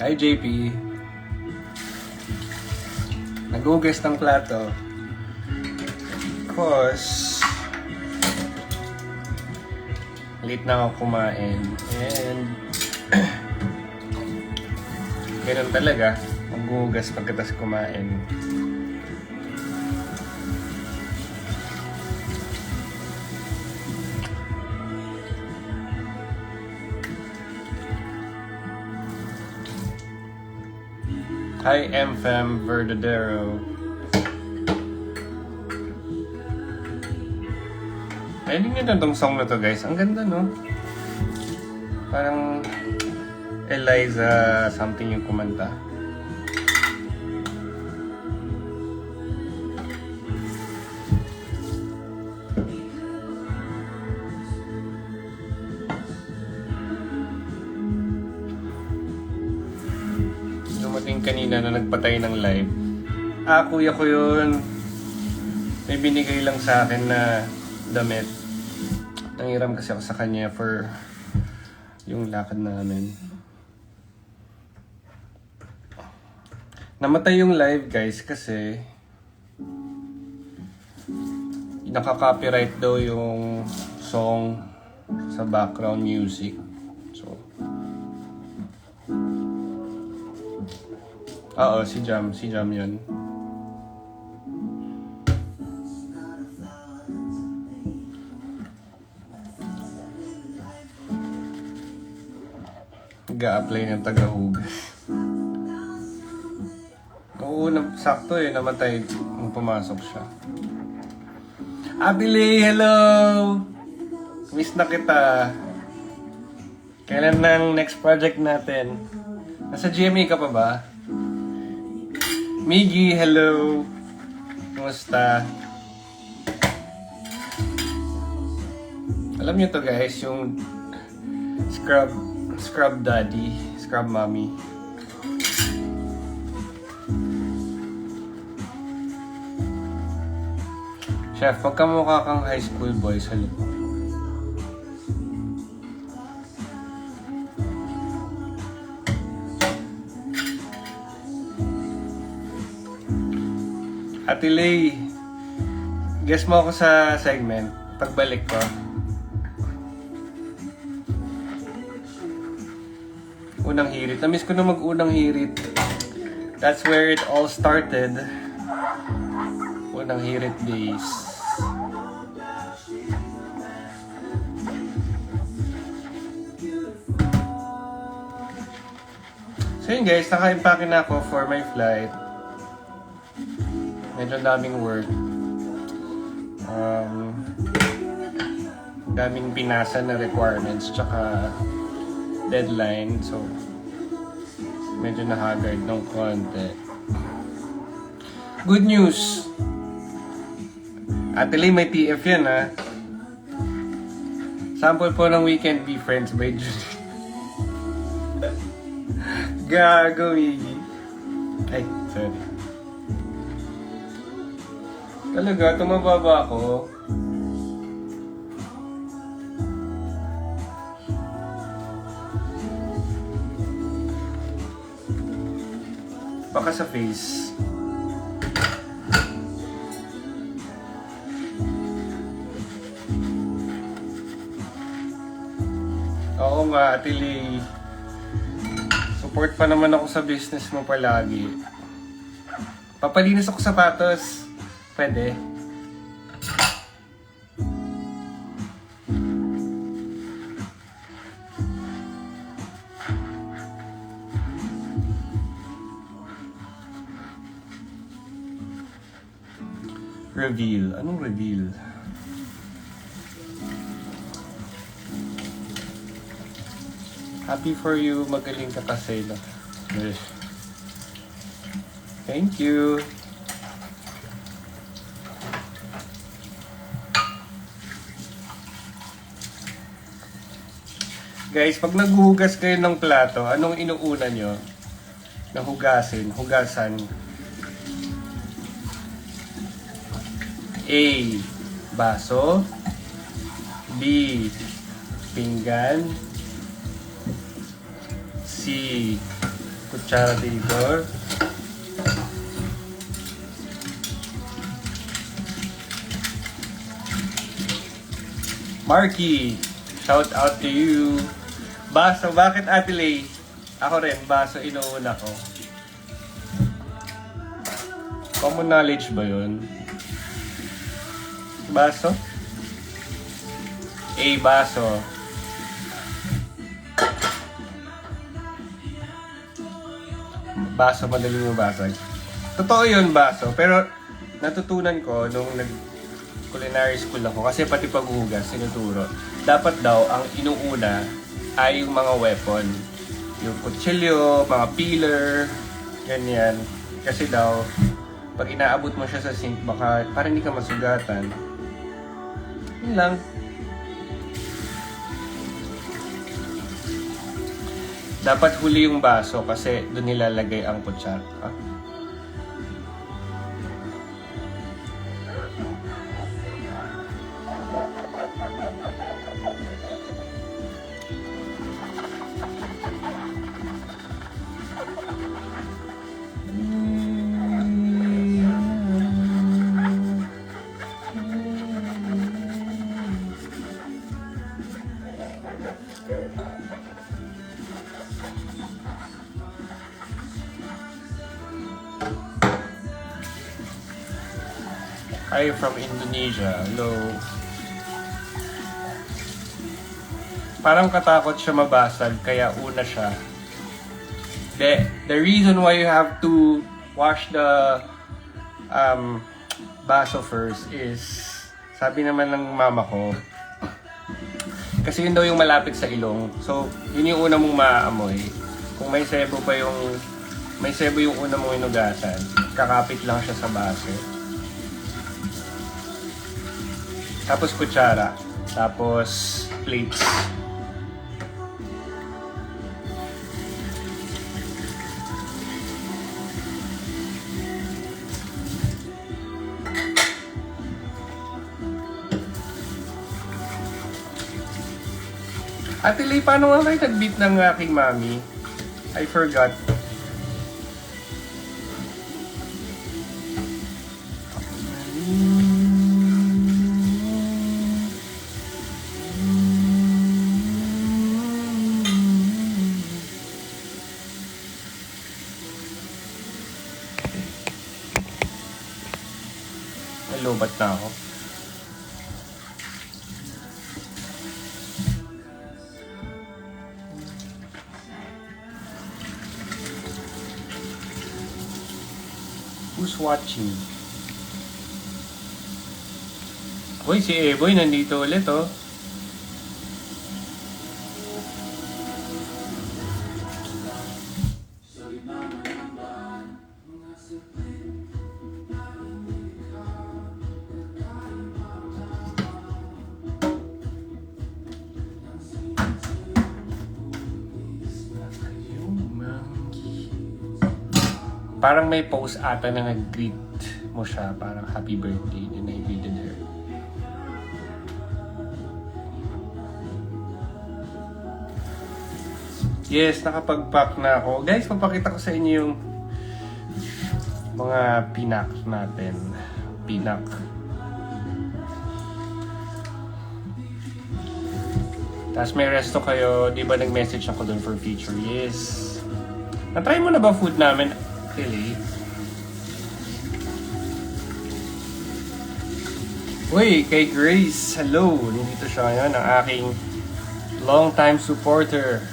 Hi JP. Naghugas ng plato. Because late na ako kumain. And ganun talaga. Maghugas pagkatas kumain. Hi, MFM Verdadero. Ayun nyo na tong song na to, guys. Ang ganda, no? Parang Eliza something yung kumanta. Kanina na nagpatay ng live. Kuya ko yun. May binigay lang sa akin na damit. Nangiram kasi ako sa kanya for yung lakad namin. Namatay yung live, guys, kasi naka-copyright daw yung song sa background music. So oo, si Jam yun. Nag-a-apply ng tagahugas. Oo, sakto namatay nung pumasok siya. Abile, hello! Miss na kita. Kailan ng next project natin? Nasa GMA ka pa ba? Miggy, hello! Kumusta? Alam niyo to, guys, yung Scrub Daddy, Scrub Mommy. Chef, magkamukha kang high school boy sa loob. Ate Lay, guess mo ako sa segment pagbalik ko. Unang hirit. Namiss ko na mag-unang hirit. That's where it all started. Unang hirit days. So yun, guys, naka-impake na ako for my flight. Medyo daming work. Daming pinasa na requirements tsaka deadline. So, medyo nahagard ng konti. Good news! Ate Lay, may TF yan, ha? Sample po ng Weekend Be Friends by Judy. Gago, Miggy. Ay, sorry. Talaga, tumababa ako. Baka sa face. Oo nga, Ate Lay. Support pa naman ako sa business mo palagi. Papalinis ako sapatos. Pwede. Reveal. Anong reveal? Happy for you. Magaling ka kasi. Thank you. Guys, pag naghuhugas kayo ng plato, anong inuuna nyo? Na hugasan. A. Baso. B. Pinggan. C. Kutsara dito. Marky, shout out to you. Baso, bakit Ate Lay? Ako rin, baso inuuna ko. Common knowledge ba yun? Baso? Baso. Baso, madaling mabasag. Totoo yun, baso. Pero natutunan ko nung culinary school ako kasi pati paghugas, sinuturo. Dapat daw, ang inuuna ay yung mga weapon. Yung kutsilyo, mga peeler, ganyan. Kasi daw, pag inaabot mo siya sa sink, baka parang hindi ka masugatan. Yun lang. Dapat huli yung baso kasi doon nilalagay ang kutsara. Hi from Indonesia. Hello. Parang katakot siya mabasag, kaya una siya. The reason why you have to wash the baso first is, sabi naman ng mama ko, kasi yun daw yung malapit sa ilong. So, yun yung una mong maaamoy. Kung may sebo yung una mong inugasan, kakapit lang siya sa baso. Tapos kutsara. Tapos plates. Ate Lay, paano nga kayo nag-beat ng aking mami? I forgot. Nalubat na ako. Who's watching? Uy, si Eboy nandito ulit, oh. Parang may post ata na nag-greet mo siya, parang happy birthday, and I greeted her. Yes, nakapag-pack na ako. Guys, papakita ko sa inyo yung mga pinak natin. Pinak. Tapos may resto kayo, di ba nag-message ako dun for feature? Yes. Na-try mo na ba food namin? Really? Uy, kay Grace, hello! Nandito siya ngayon, ang aking long-time supporter.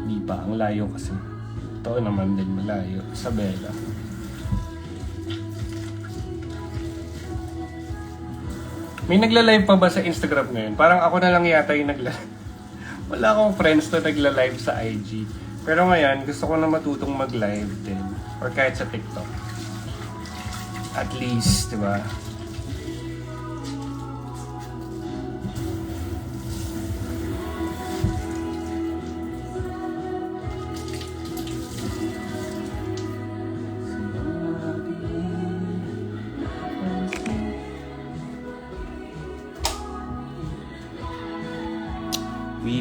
Di ba? Ang layo kasi. Ito naman din malayo. Isabela. May nagla-live pa ba sa Instagram ngayon? Parang ako na lang yata yung nagla-live. Wala akong friends na nagla-live sa IG. Pero ngayon, gusto ko na matutong mag-live din. Or kahit sa TikTok. At least, di ba?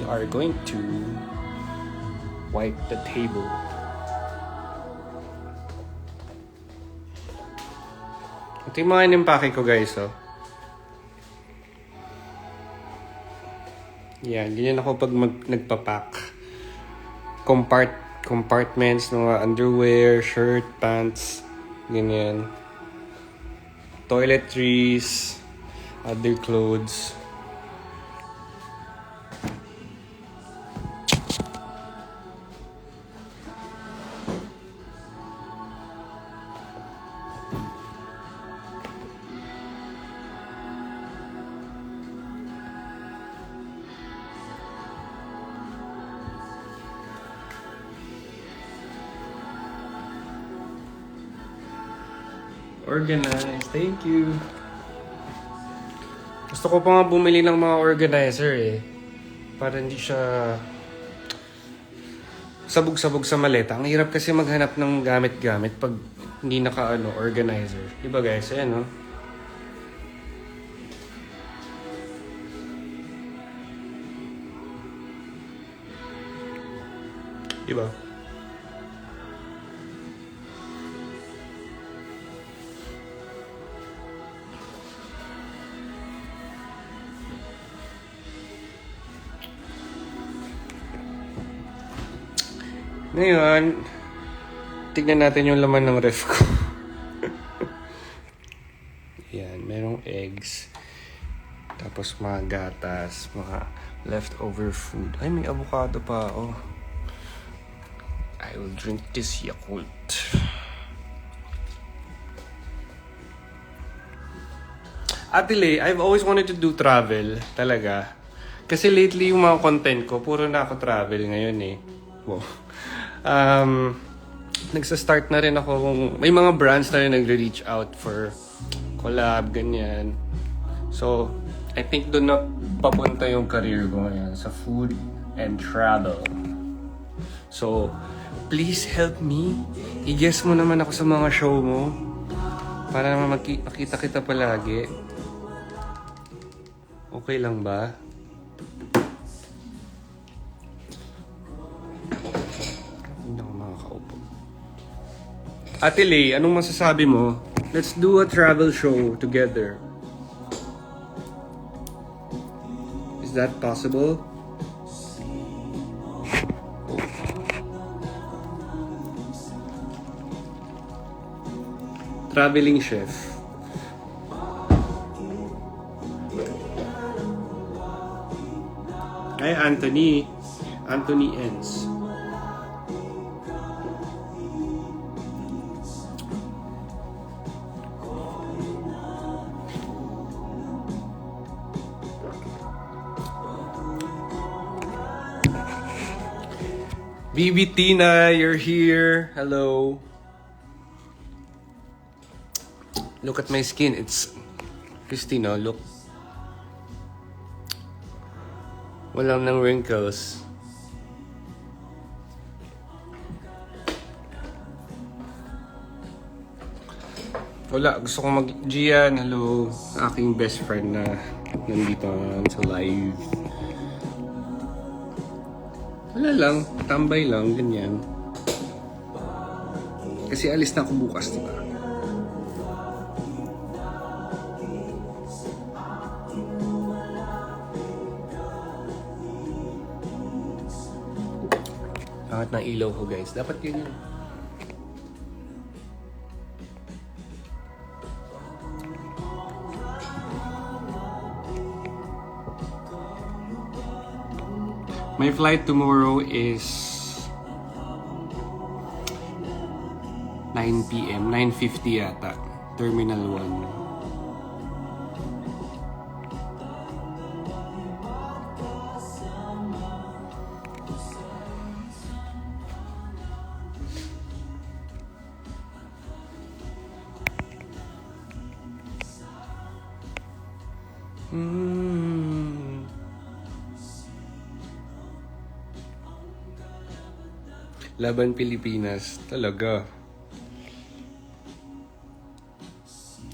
are going to wipe the table. Ito yung mga inimpake ko, guys, oh. Yan, ganyan ako pag nagpapack. Compartments, mga underwear, shirt, pants, ganyan. Toiletries, other clothes. Organized. Thank you. Gusto ko pa nga bumili ng mga organizer eh. Para hindi siya sabog-sabog sa maleta. Ang hirap kasi maghanap ng gamit-gamit pag hindi organizer. Diba guys? Ayan, no? Diba? Ngayon, tignan natin yung laman ng ref ko. Yan, merong eggs. Tapos mga gatas, mga leftover food. Ay, may avocado pa, oh. I will drink this Yakult. Actually, I've always wanted to do travel, talaga. Kasi lately, yung mga content ko, puro na ako travel ngayon eh. Wow. Nagsa-start na rin ako kung may mga brands na rin nagre-reach out for collab, ganyan. So, I think doon na papunta yung career ko ngayon sa food and travel. So, please help me. I-guess mo naman ako sa mga show mo para naman makita kita palagi. Okay lang ba? Ate Lay, anong masasabi mo? Let's do a travel show together. Is that possible? Traveling chef. Ay, Anthony Enz. BB Tina, you're here. Hello. Look at my skin. It's Christina, look. Walang ng wrinkles. Wala, gusto ko Gian, hello. Aking best friend na nandito sa live. Wala lang, tambay lang, ganyan. Kasi alis na ako bukas, diba? Angat ng ilaw ko, guys. Dapat ganyan. My flight tomorrow is 9 p.m. 9:50 yata. Terminal 1. Laban Pilipinas. Talaga.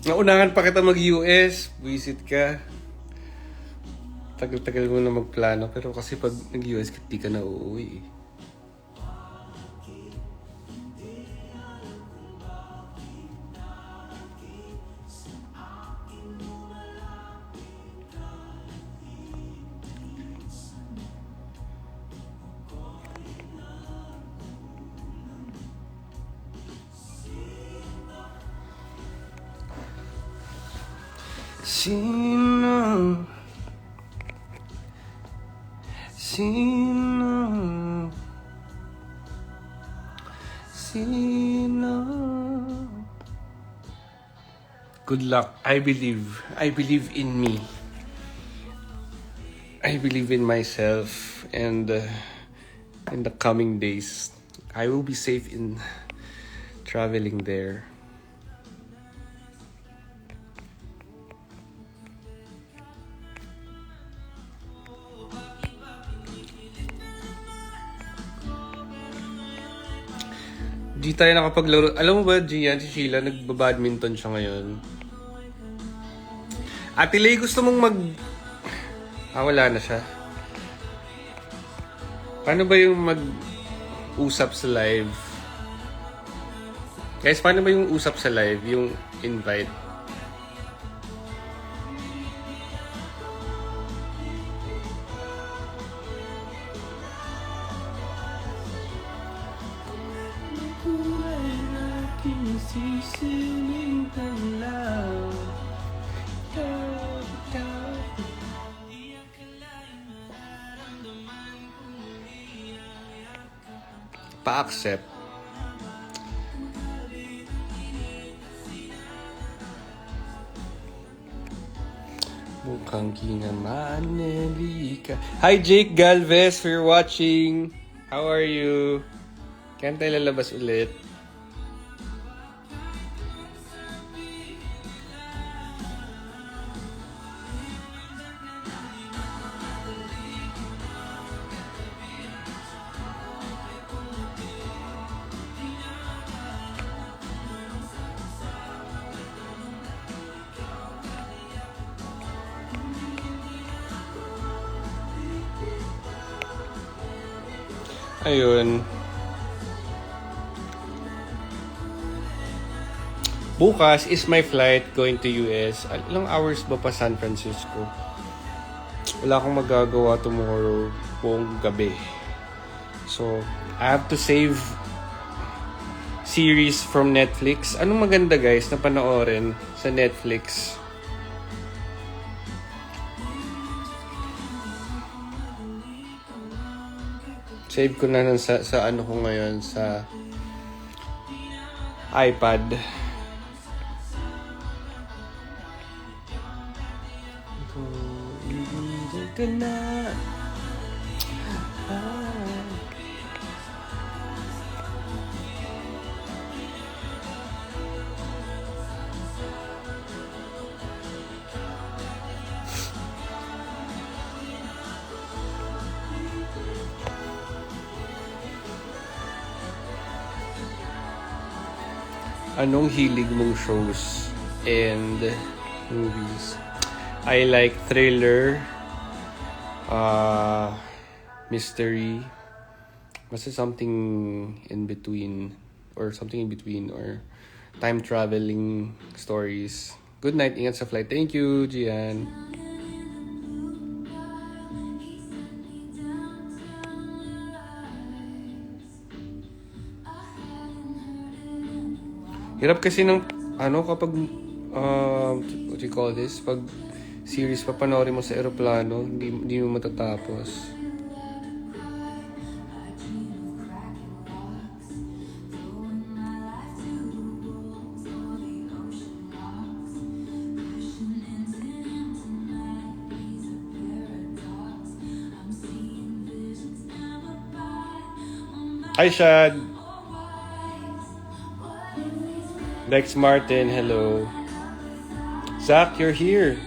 Naunahan pa kita mag-US. Visit ka. Tagal-tagal mo na magplano, pero kasi pag nag-US ka, di ka na uuwi. Sino? Good luck. I believe in me. I believe in myself, and in the coming days, I will be safe in traveling there. Di tayo nakapaglaro. Alam mo ba, Gian, si Sheila, nagbabadminton siya ngayon. Ate Lay, gusto mong wala na siya. Paano ba yung mag-usap sa live? Guys, paano ba yung usap sa live? Yung invite? Pa-accept. Mukhang kinamanelika. Hi Jake Galvez, for watching. How are you? Kaya tayo lalabas ulit. Ayun. Bukas is my flight going to US. Ilang hours ba pa San Francisco? Wala akong magagawa tomorrow buong gabi. So, I have to save series from Netflix. Anong maganda guys na panoorin sa Netflix? Save ko na sa ano ko ngayon sa iPad. Ka na. Anong hilig mong shows and movies? I like thriller, mystery, basta something in between, or time traveling stories. Good night, ingat sa flight. Thank you, Gian. Hirap kasi ng kapag what do you call this? Pag series papanoorin mo sa eroplano, hindi mo matatapos. Hi, Shad. Dex Martin, hello. Zach, you're here.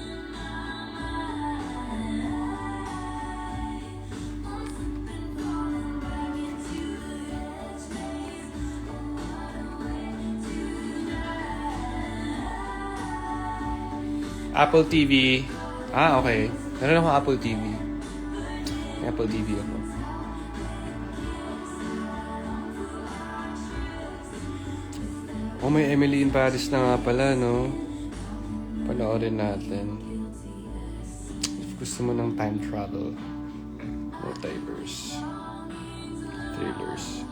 Apple TV. Okay. Meron ako Apple TV. May Apple TV ako. Oh, may Emily in Paris na nga pala, no? Panoorin natin. If gusto mo ng time travel, multiverse, thrillers.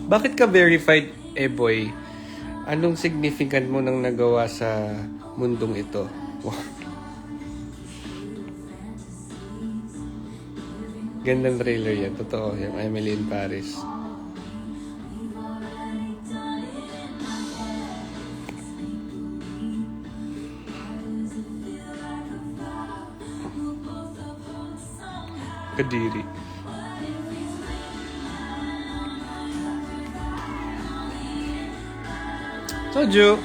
Bakit ka verified, boy? Anong significant mo nang nagawa sa mundong ito? Gandang trailer yan. Totoo, yung Emily in Paris. Kadiri. Told you.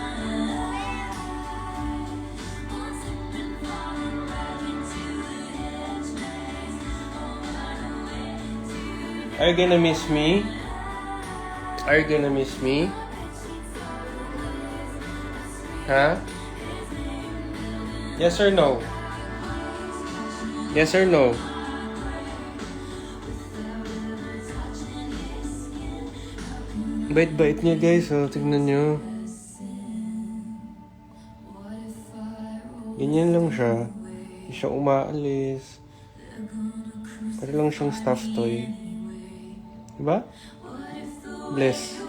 Are you gonna miss me? Are you gonna miss me? Huh? Yes or no? Yes or no? Bait-bait niya guys, oh. Tignan niyo. Ganyan lang siya. Hindi siya umaalis. Para lang siyang stuffed toy. Diba? Bless.